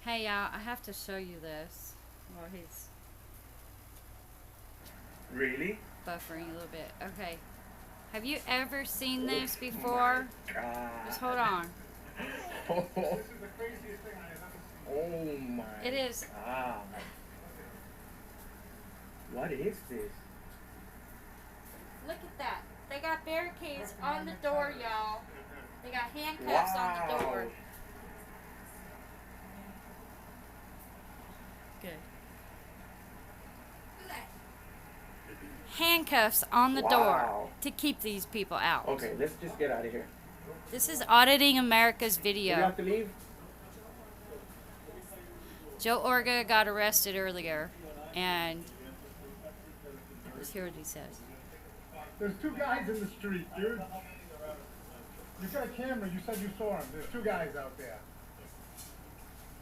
Hey, I have to show you this. Well, he's Really? buffering a little bit. Okay. Have you ever seen Oh this before? my Just hold god. on. Oh, This is the craziest thing I have ever seen. oh my It is. god. What is this? Look at that. They got barricades on the door, y'all. They got handcuffs on the door. Wow. Good. Handcuffs on the door Wow. to keep these people out. Okay, let's just get out of here. This is Auditing America's Do we video. have to leave? Joe Orga got arrested earlier, and let's hear what he says. There's two guys in the street, dude. You got a camera. You said you saw him. There's two guys out there.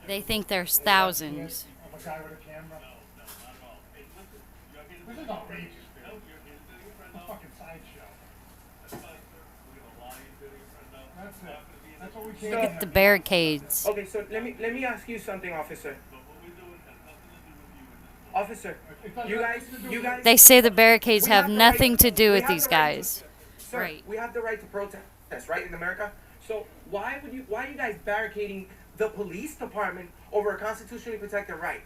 They think there's thousands. Of a guy with a camera. This is outrageous, dude. It's a fucking sideshow. That's it. That's what we came Look here at the for. barricades. Okay, so let me ask you something, officer. Officer, you guys They say the barricades we have the nothing right- to do we with have these the right to- guys. Sir, Right. we have the right to protest, right, in America? So why are you guys barricading the police department over a constitutionally protected right?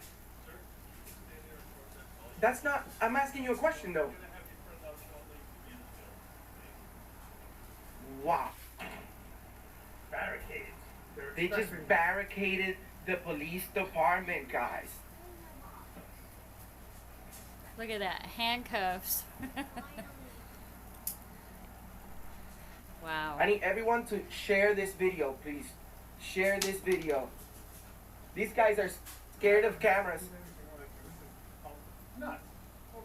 That's not, I'm asking you a question though. Wow. Barricades. They just barricaded the police department, guys. Look at that. Handcuffs. Wow. I need everyone to share this video, please. Share this video. These guys are scared of cameras. Nuts. Oh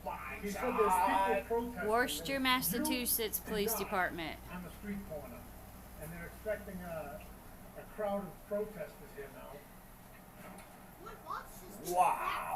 my He said there's God. people protesting. Worcester, Massachusetts Police Department. On the street corner, and they're expecting a crowd of protesters here now. Wow.